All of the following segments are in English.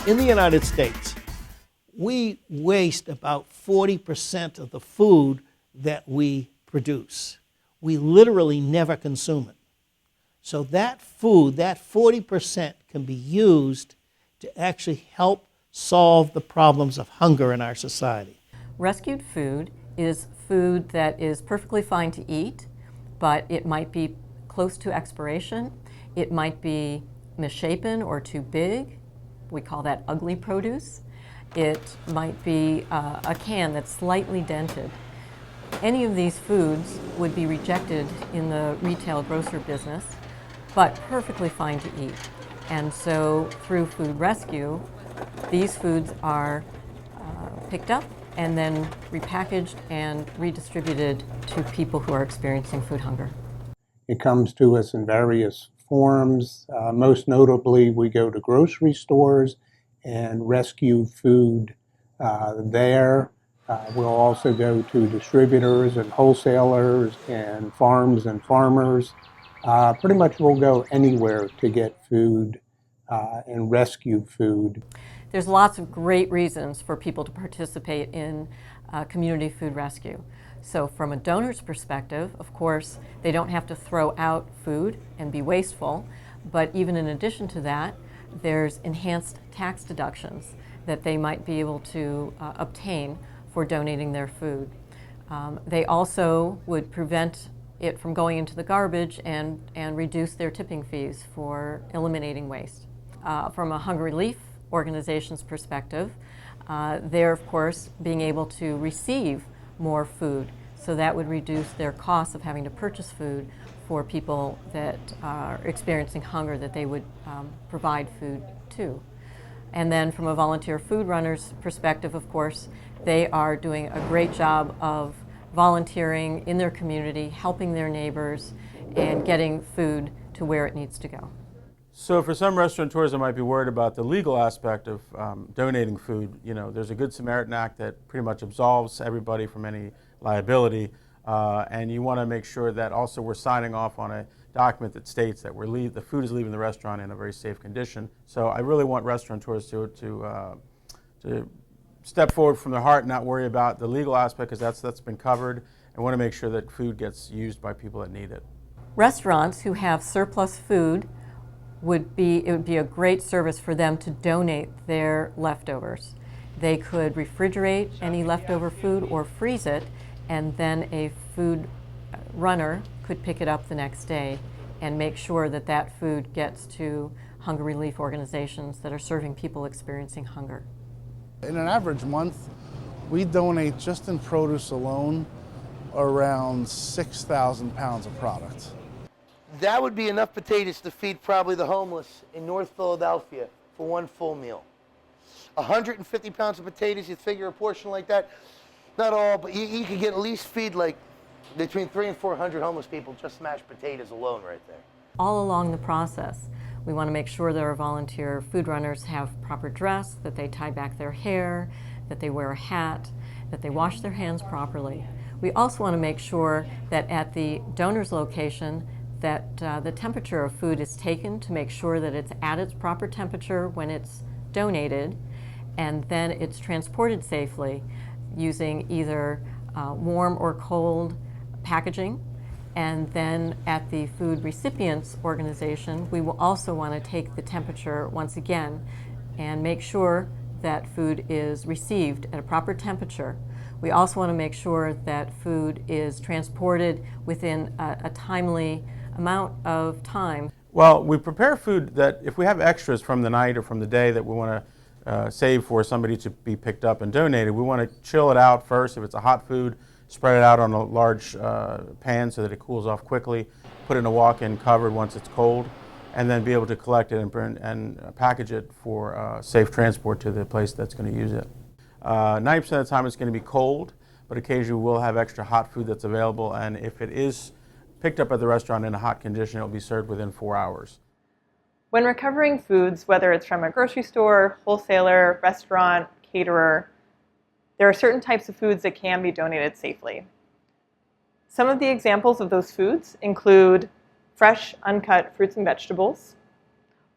In the United States, we waste about 40% of the food that we produce. We literally never consume it. So that food, that 40%, can be used to actually help solve the problems of hunger in our society. Rescued food is food that is perfectly fine to eat, but it might be close to expiration. It might be misshapen or too big. We call that ugly produce. It might be a can that's slightly dented. Any of these foods would be rejected in the retail grocer business, but perfectly fine to eat. And so through food rescue, these foods are picked up and then repackaged and redistributed to people who are experiencing food hunger. It comes to us in various forms. Most notably, we go to grocery stores and rescue food there. We'll also go to distributors and wholesalers and farms and farmers. Pretty much we'll go anywhere to get food and rescue food. There's lots of great reasons for people to participate in community food rescue. So from a donor's perspective, of course, they don't have to throw out food and be wasteful, but even in addition to that, there's enhanced tax deductions that they might be able to obtain for donating their food. They also would prevent it from going into the garbage and reduce their tipping fees for eliminating waste. From a hunger relief organization's perspective, they're of course being able to receive more food, so that would reduce their costs of having to purchase food for people that are experiencing hunger that they would provide food to. And then from a volunteer food runner's perspective, of course, they are doing a great job of volunteering in their community, helping their neighbors, and getting food to where it needs to go. So for some restaurateurs that might be worried about the legal aspect of donating food, there's a Good Samaritan Act that pretty much absolves everybody from any liability, and you want to make sure that also we're signing off on a document that states that the food is leaving the restaurant in a very safe condition. So I really want restaurateurs to step forward from their heart and not worry about the legal aspect, because that's been covered, and want to make sure that food gets used by people that need it. Restaurants who have surplus food it would be a great service for them to donate their leftovers. They could refrigerate any leftover food or freeze it, and then a food runner could pick it up the next day and make sure that that food gets to hunger relief organizations that are serving people experiencing hunger. In an average month, we donate just in produce alone around 6,000 pounds of product. That would be enough potatoes to feed probably the homeless in North Philadelphia for one full meal. 150 pounds of potatoes, you'd figure a portion like that, not all, but you could get at least feed like between 300 and 400 homeless people just mashed potatoes alone right there. All along the process, we want to make sure that our volunteer food runners have proper dress, that they tie back their hair, that they wear a hat, that they wash their hands properly. We also want to make sure that at the donor's location that the temperature of food is taken to make sure that it's at its proper temperature when it's donated, and then it's transported safely using either warm or cold packaging. And then at the food recipients organization, we will also want to take the temperature once again and make sure that food is received at a proper temperature. We also want to make sure that food is transported within a timely amount of time. Well, we prepare food that if we have extras from the night or from the day that we want to save for somebody to be picked up and donated, we want to chill it out first. If it's a hot food, spread it out on a large pan so that it cools off quickly, put it in a walk-in cupboard once it's cold, and then be able to collect it and package it for safe transport to the place that's going to use it. 90% of the time it's going to be cold, but occasionally we'll have extra hot food that's available, and if it is picked up at the restaurant in a hot condition, it'll be served within 4 hours. When recovering foods, whether it's from a grocery store, wholesaler, restaurant, caterer, there are certain types of foods that can be donated safely. Some of the examples of those foods include fresh, uncut fruits and vegetables,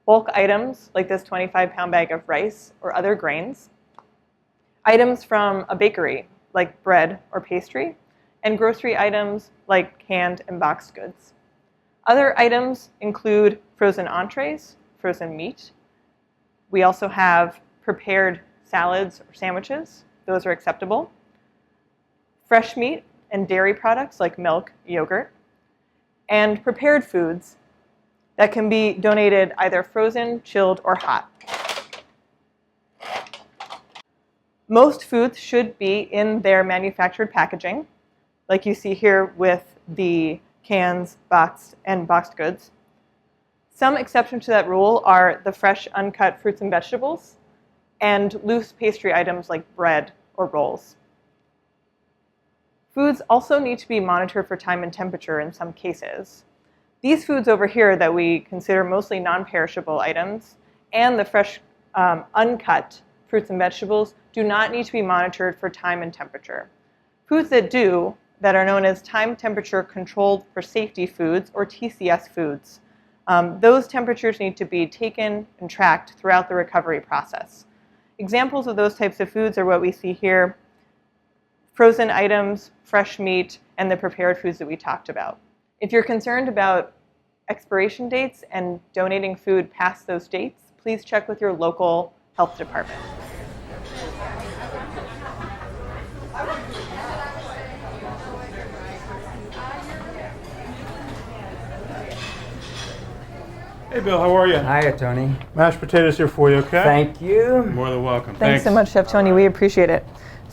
bulk items like this 25-pound bag of rice or other grains, items from a bakery like bread or pastry, and grocery items like canned and boxed goods. Other items include frozen entrees, frozen meat. We also have prepared salads or sandwiches. Those are acceptable. Fresh meat and dairy products like milk, yogurt, and prepared foods that can be donated either frozen, chilled, or hot. Most foods should be in their manufactured packaging, like you see here with the cans, boxed goods. Some exceptions to that rule are the fresh, uncut fruits and vegetables and loose pastry items like bread or rolls. Foods also need to be monitored for time and temperature in some cases. These foods over here that we consider mostly non-perishable items and the fresh, uncut fruits and vegetables do not need to be monitored for time and temperature. Foods that do, that are known as time temperature controlled for safety foods or TCS foods, those temperatures need to be taken and tracked throughout the recovery process. Examples of those types of foods are what we see here: frozen items, fresh meat, and the prepared foods that we talked about. If you're concerned about expiration dates and donating food past those dates, please check with your local health department. Hey, Bill, how are you? Hiya, Tony. Mashed potatoes here for you, okay? Thank you. More than welcome. Thanks so much, Chef Tony. We appreciate it.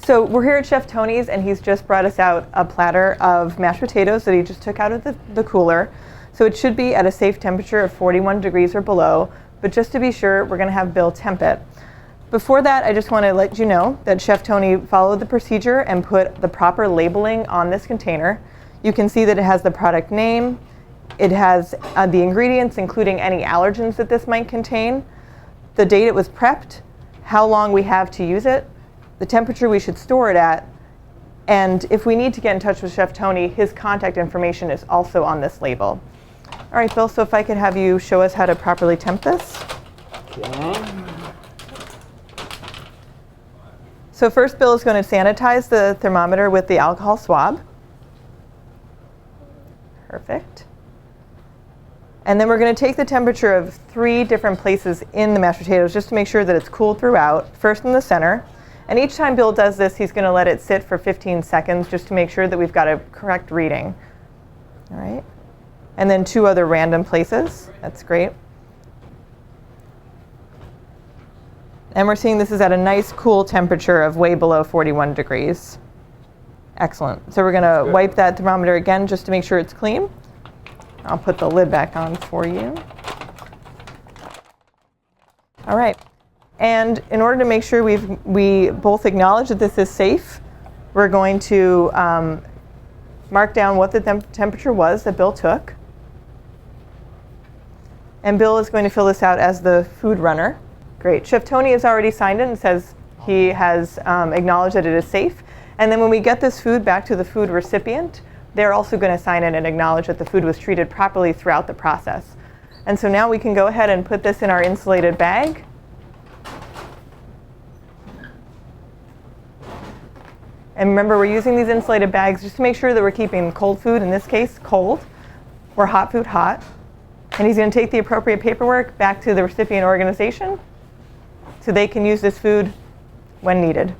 So we're here at Chef Tony's, and he's just brought us out a platter of mashed potatoes that he just took out of the cooler. So it should be at a safe temperature of 41 degrees or below, but just to be sure, we're going to have Bill temp it. Before that, I just want to let you know that Chef Tony followed the procedure and put the proper labeling on this container. You can see that it has the product name. It has the ingredients, including any allergens that this might contain, the date it was prepped, how long we have to use it, the temperature we should store it at, and if we need to get in touch with Chef Tony, his contact information is also on this label. All right, Bill, so if I could have you show us how to properly temp this. Okay. So first, Bill is going to sanitize the thermometer with the alcohol swab. Perfect. And then we're going to take the temperature of 3 different places in the mashed potatoes just to make sure that it's cool throughout. First in the center. And each time Bill does this, he's going to let it sit for 15 seconds just to make sure that we've got a correct reading. All right. And then 2 other random places. That's great. And we're seeing this is at a nice cool temperature of way below 41 degrees. Excellent. So we're going to wipe that thermometer again just to make sure it's clean. I'll put the lid back on for you. All right. And in order to make sure we both acknowledge that this is safe, we're going to mark down what the temperature was that Bill took. And Bill is going to fill this out as the food runner. Great. Chef Tony has already signed it and says he has acknowledged that it is safe. And then when we get this food back to the food recipient, they're also going to sign in and acknowledge that the food was treated properly throughout the process. And so now we can go ahead and put this in our insulated bag. And remember, we're using these insulated bags just to make sure that we're keeping cold food, in this case, cold, or hot food hot. And he's going to take the appropriate paperwork back to the recipient organization so they can use this food when needed.